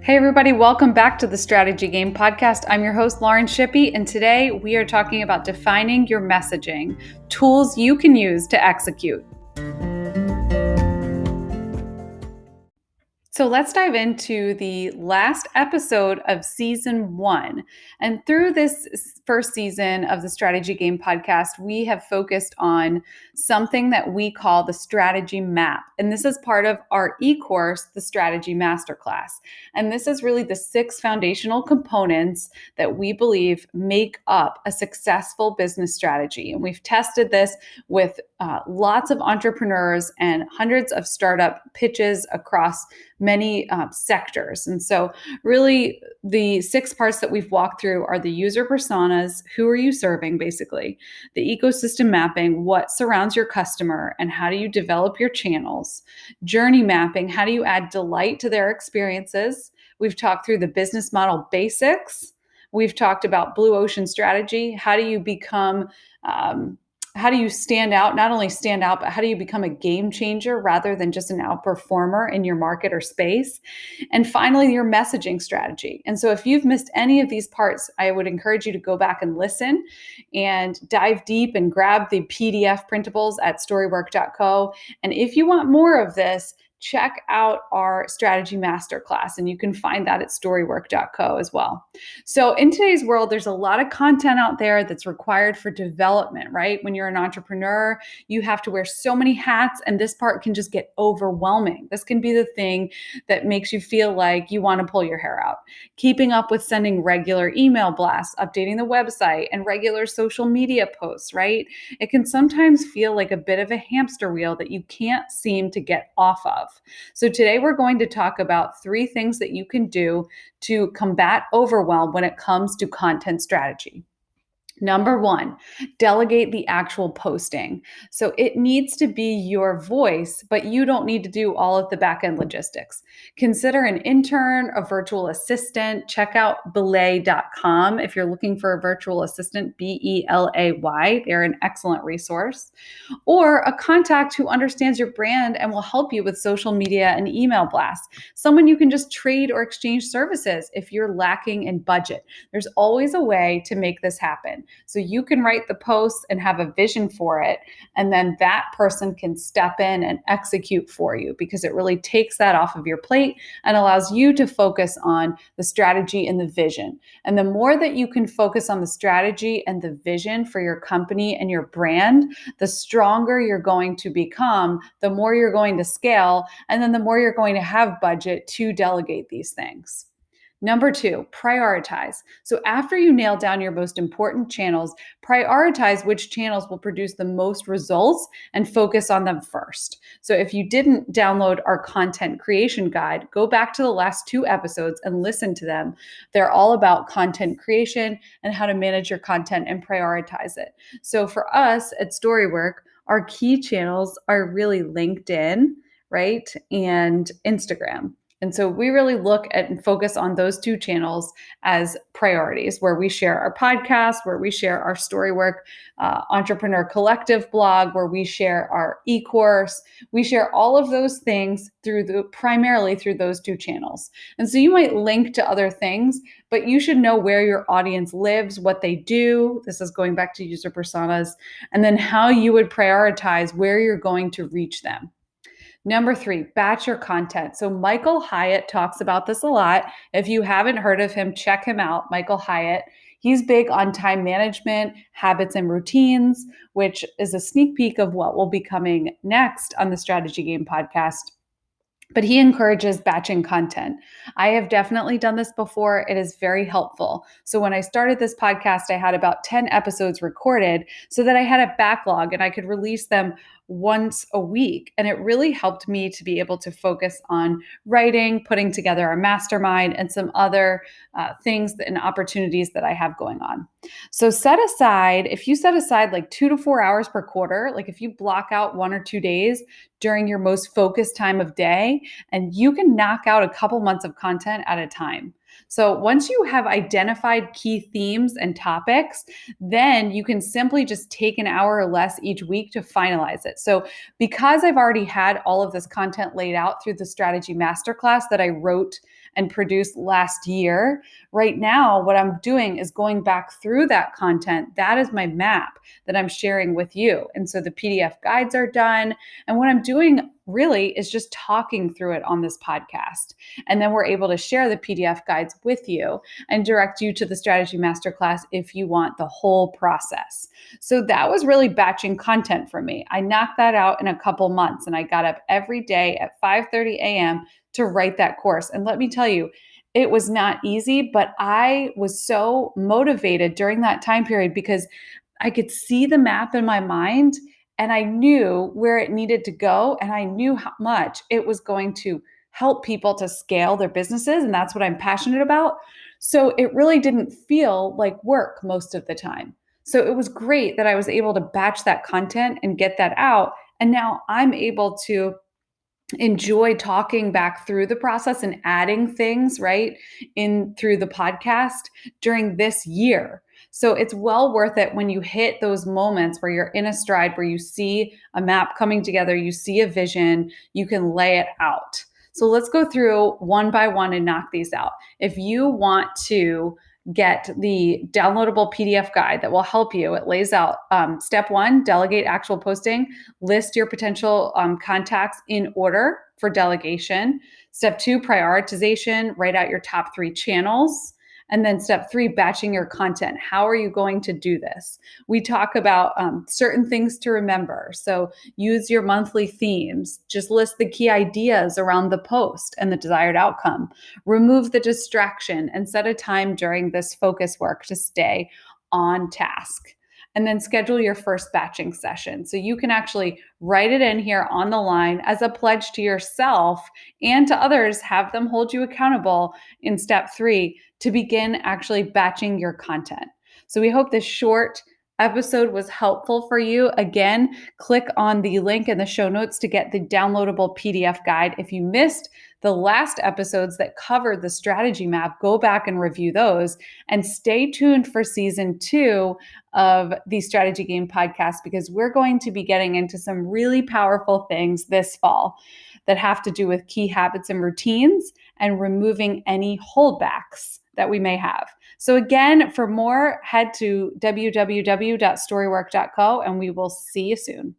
Hey, everybody, welcome back to the Strategy Game Podcast. I'm your host, Lauren Shippey, and today we are talking about defining your messaging, tools you can use to execute. So let's dive into the last episode of season 1. And through this first season of the Strategy Game Podcast, we have focused on something that we call the strategy map. And this is part of our e-course, the Strategy Masterclass. And this is really the 6 foundational components that we believe make up a successful business strategy. And we've tested this with lots of entrepreneurs and hundreds of startup pitches across many sectors. And so really the 6 parts that we've walked through are the user personas, who are you serving basically, the ecosystem mapping, what surrounds your customer and how do you develop your channels, journey mapping, how do you add delight to their experiences. We've talked through the business model basics. We've talked about blue ocean strategy. How do you become how do you stand out, not only stand out, but how do you become a game changer rather than just an outperformer in your market or space? And finally, your messaging strategy. And so if you've missed any of these parts, I would encourage you to go back and listen and dive deep and grab the PDF printables at storywork.co. And if you want more of this, check out our strategy masterclass, and you can find that at storywork.co as well. So in today's world, there's a lot of content out there that's required for development, right? When you're an entrepreneur, you have to wear so many hats, and this part can just get overwhelming. This can be the thing that makes you feel like you want to pull your hair out. Keeping up with sending regular email blasts, updating the website, and regular social media posts, right? It can sometimes feel like a bit of a hamster wheel that you can't seem to get off of. So today we're going to talk about 3 things that you can do to combat overwhelm when it comes to content strategy. Number 1, delegate the actual posting. So it needs to be your voice, but you don't need to do all of the back-end logistics. Consider an intern, a virtual assistant. Check out belay.com if you're looking for a virtual assistant, Belay. They're an excellent resource. Or a contact who understands your brand and will help you with social media and email blasts. Someone you can just trade or exchange services if you're lacking in budget. There's always a way to make this happen. So you can write the posts and have a vision for it, and then that person can step in and execute for you, because it really takes that off of your plate and allows you to focus on the strategy and the vision. And the more that you can focus on the strategy and the vision for your company and your brand, the stronger you're going to become, the more you're going to scale, and then the more you're going to have budget to delegate these things. Number 2, prioritize. So after you nail down your most important channels, prioritize which channels will produce the most results and focus on them first. So if you didn't download our content creation guide, go back to the last 2 episodes and listen to them. They're all about content creation and how to manage your content and prioritize it. So for us at Storywork, our key channels are really LinkedIn, right? And Instagram. And so we really look at and focus on those 2 channels as priorities, where we share our podcast, where we share our Storywork Entrepreneur Collective blog, where we share our e-course. We share all of those things primarily through those 2 channels. And so you might link to other things, but you should know where your audience lives, what they do. This is going back to user personas, and then how you would prioritize where you're going to reach them. Number 3, batch your content. So Michael Hyatt talks about this a lot. If you haven't heard of him, check him out, Michael Hyatt. He's big on time management, habits and routines, which is a sneak peek of what will be coming next on the Strategy Game podcast. But he encourages batching content. I have definitely done this before. It is very helpful. So when I started this podcast, I had about 10 episodes recorded so that I had a backlog and I could release them once a week. And it really helped me to be able to focus on writing, putting together a mastermind, and some other things and opportunities that I have going on. So if you set aside like 2 to 4 hours per quarter, like if you block out 1 or 2 days during your most focused time of day, and you can knock out a couple months of content at a time. So once you have identified key themes and topics, then you can simply just take an hour or less each week to finalize it. So because I've already had all of this content laid out through the strategy masterclass that I wrote and produced last year. Right now, what I'm doing is going back through that content. That is my map that I'm sharing with you. And so the PDF guides are done. And what I'm doing really is just talking through it on this podcast. And then we're able to share the PDF guides with you and direct you to the strategy masterclass if you want the whole process. So that was really batching content for me. I knocked that out in a couple months, and I got up every day at 5:30 a.m. to write that course. And let me tell you, it was not easy, but I was so motivated during that time period because I could see the map in my mind and I knew where it needed to go, and I knew how much it was going to help people to scale their businesses. And that's what I'm passionate about. So it really didn't feel like work most of the time. So it was great that I was able to batch that content and get that out. And now I'm able to enjoy talking back through the process and adding things right in through the podcast during this year. So it's well worth it when you hit those moments where you're in a stride, where you see a map coming together, you see a vision, you can lay it out. So let's go through one by one and knock these out. If you want to get the downloadable PDF guide that will help you, it lays out step one, delegate actual posting, list your potential contacts in order for delegation. Step two, prioritization, write out your top 3 channels. And then step 3, batching your content. How are you going to do this? We talk about certain things to remember. So use your monthly themes. Just list the key ideas around the post and the desired outcome. Remove the distraction and set a time during this focus work to stay on task. And then schedule your first batching session. So you can actually write it in here on the line as a pledge to yourself and to others, have them hold you accountable in step 3 to begin actually batching your content. So we hope this short episode was helpful for you. Again, click on the link in the show notes to get the downloadable PDF guide. If you missed the last episodes that covered the strategy map, go back and review those, and stay tuned for season 2 of the Strategy Game podcast, because we're going to be getting into some really powerful things this fall that have to do with key habits and routines and removing any holdbacks that we may have. So again, for more, head to www.storywork.co, and we will see you soon.